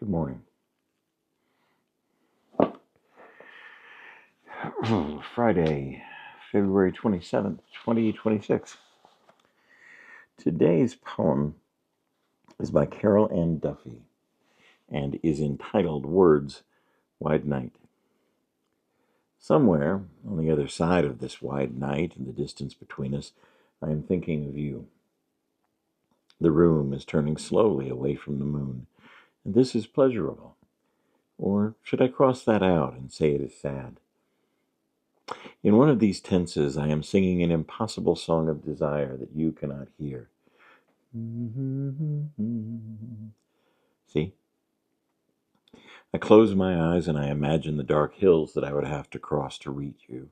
Good morning. Friday, February 27th, 2026. Today's poem is by Carol Ann Duffy and is entitled Words, Wide Night. Somewhere on the other side of this wide night and the distance between us, I am thinking of you. The room is turning slowly away from the moon, and this is pleasurable. Or should I cross that out and say it is sad? In one of these tenses, I am singing an impossible song of desire that you cannot hear. See? I close my eyes and I imagine the dark hills that I would have to cross to reach you.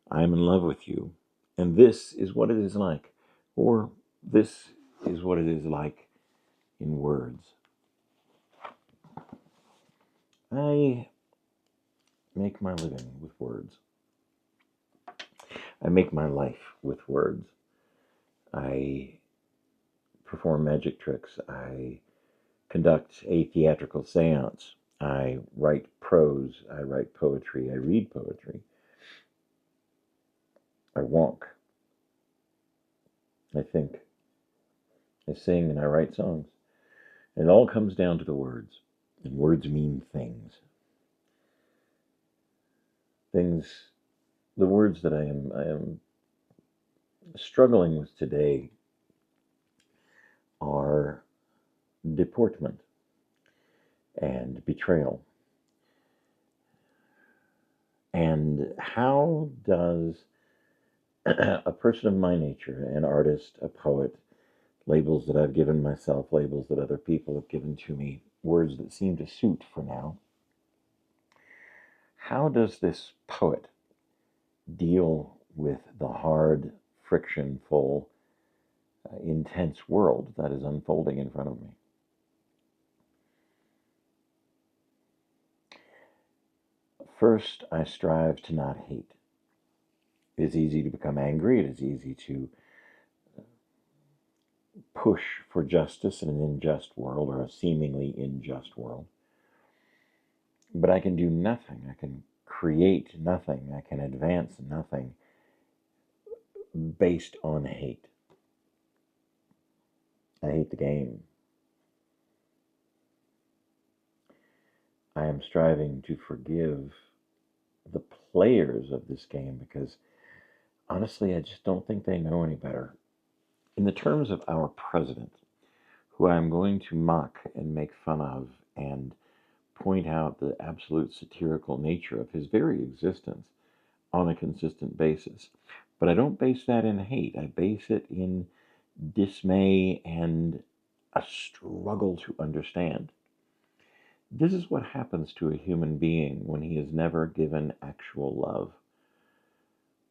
I am in love with you, and this is what it is like, or this is what it is like in words. I make my living with words. I make my life with words. I perform magic tricks. I conduct a theatrical seance. I write prose. I write poetry. I read poetry. I walk. I think. I sing and I write songs. And it all comes down to the words. And words mean things. Things, the words that I am struggling with today are deportment and betrayal. And how does a person of my nature, an artist, a poet, labels that I've given myself, labels that other people have given to me, words that seem to suit for now, how does this poet deal with the hard, friction-full, intense world that is unfolding in front of me? First, I strive to not hate. It is easy to become angry. It is easy to push for justice in an unjust world or a seemingly unjust world. But I can do nothing. I can create nothing. I can advance nothing based on hate. I hate the game. I am striving to forgive the players of this game because honestly, I just don't think they know any better. In the terms of our president, who I am going to mock and make fun of and point out the absolute satirical nature of his very existence on a consistent basis. But I don't base that in hate. I base it in dismay and a struggle to understand. This is what happens to a human being when he is never given actual love,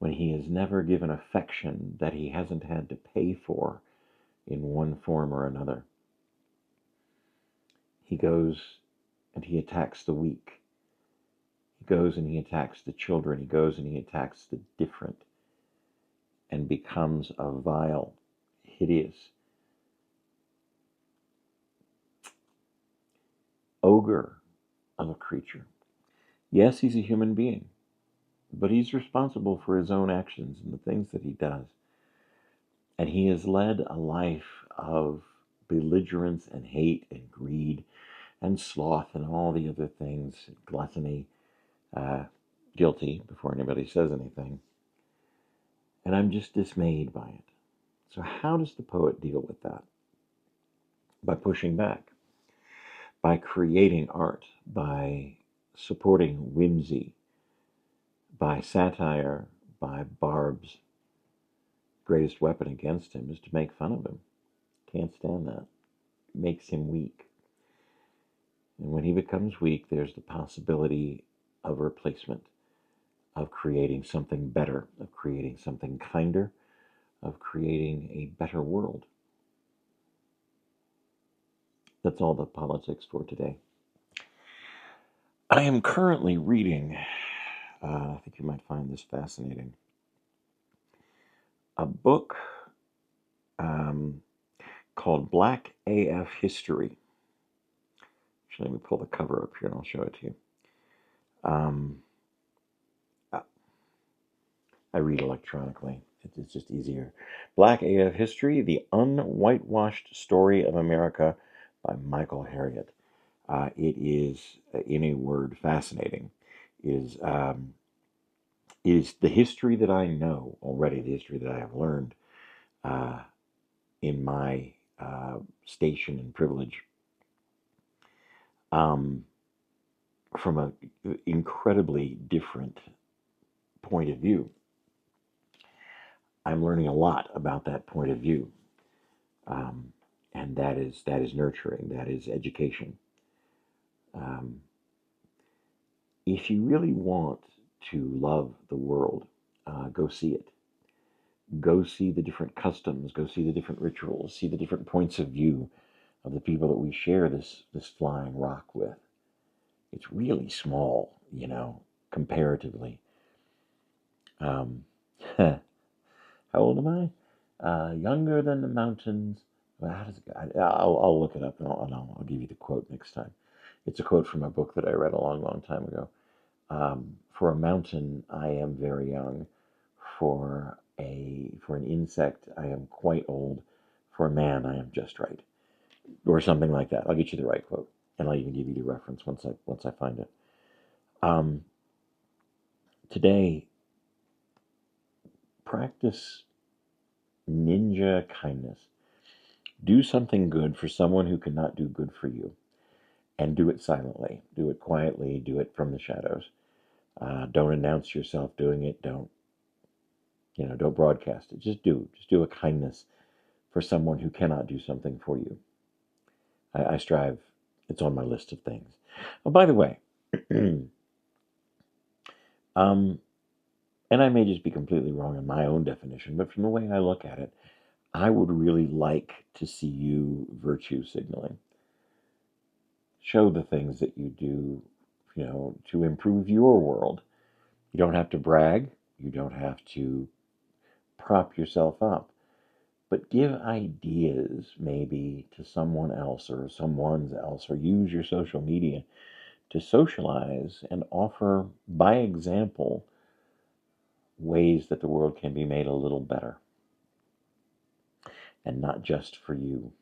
when he is never given affection that he hasn't had to pay for in one form or another. He goes and he attacks the weak. He goes and he attacks the children. He goes and he attacks the different and becomes a vile, hideous ogre of a creature. Yes, he's a human being, but he's responsible for his own actions and the things that he does. And he has led a life of belligerence and hate and greed and sloth and all the other things, gluttony, guilty before anybody says anything. And I'm just dismayed by it. So how does the poet deal with that? By pushing back, by creating art, by supporting whimsy, by satire, by barbs. Greatest weapon against him is to make fun of him. Can't stand that. Makes him weak. And when he becomes weak, there's the possibility of replacement, of creating something better, of creating something kinder, of creating a better world. That's all the politics for today. I am currently reading, I think you might find this fascinating, a book called Black AF History Actually, let me pull the cover up here and I'll show it to you. Um, I read electronically. It's just easier. Black AF History, The Unwhitewashed Story of America by Michael Harriot. It is, in a word, fascinating. Is the history that I know already, the history that I have learned uh, in my station and privilege, um, from an incredibly different point of view. I'm learning a lot about that point of view, um, and that is nurturing. That is education. Um, if you really want to love the world, go see it. Go see the different customs. Go see the different rituals. See the different points of view of the people that we share this flying rock with. It's really small, comparatively. Um, how old am I? Younger than the mountains. Well, how does it go? I'll look it up and I'll give you the quote next time. It's a quote from a book that I read a long, long time ago. For a mountain, I am very young. For an insect, I am quite old. For a man, I am just right, or something like that. I'll get you the right quote, and I'll even give you the reference once I find it. Um, Today, practice ninja kindness. Do something good for someone who cannot do good for you, and do it silently. Do it quietly. Do it from the shadows. Don't announce yourself doing it. Don't broadcast it. Just do a kindness for someone who cannot do something for you. I strive. It's on my list of things. Oh, by the way, um, and I may just be completely wrong in my own definition, but from the way I look at it, I would really like to see you virtue signaling. Show the things that you do, to improve your world. You don't have to brag. You don't have to prop yourself up. But give ideas maybe to someone else or someone's else, or use your social media to socialize and offer, by example, ways that the world can be made a little better. And not just for you.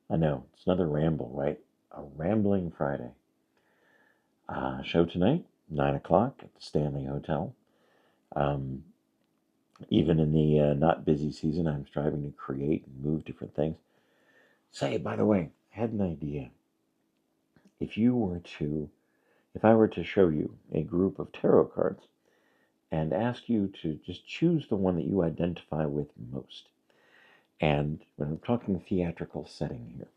I know, it's another ramble, right? A rambling Friday. Show tonight, 9 o'clock at the Stanley Hotel. Even in the not busy season, I'm striving to create and move different things. Say, by the way, I had an idea. If I were to show you a group of tarot cards and ask you to just choose the one that you identify with most, and when I'm talking theatrical setting here,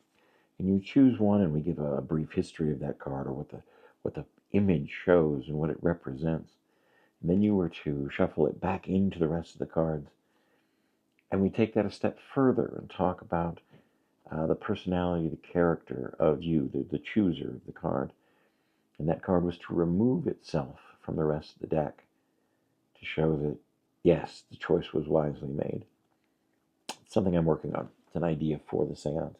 and you choose one and we give a brief history of that card, or what the image shows and what it represents, and then you were to shuffle it back into the rest of the cards, and we take that a step further and talk about the personality, the character of you, the chooser of the card, and that card was to remove itself from the rest of the deck to show that, yes, the choice was wisely made. It's something I'm working on. It's an idea for the seance.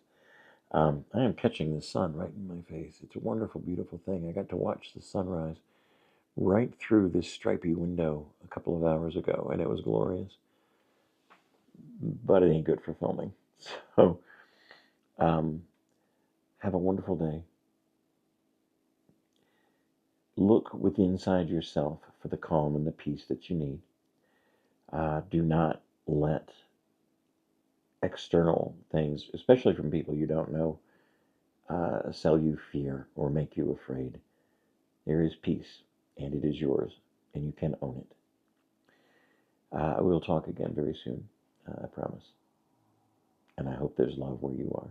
I am catching the sun right in my face. It's a wonderful, beautiful thing. I got to watch the sunrise right through this stripy window a couple of hours ago, and it was glorious. But it ain't good for filming. So, have a wonderful day. Look within inside yourself for the calm and the peace that you need. Do not let external things, especially from people you don't know, sell you fear or make you afraid. There is peace, and it is yours, and you can own it. We'll talk again very soon, I promise. And I hope there's love where you are.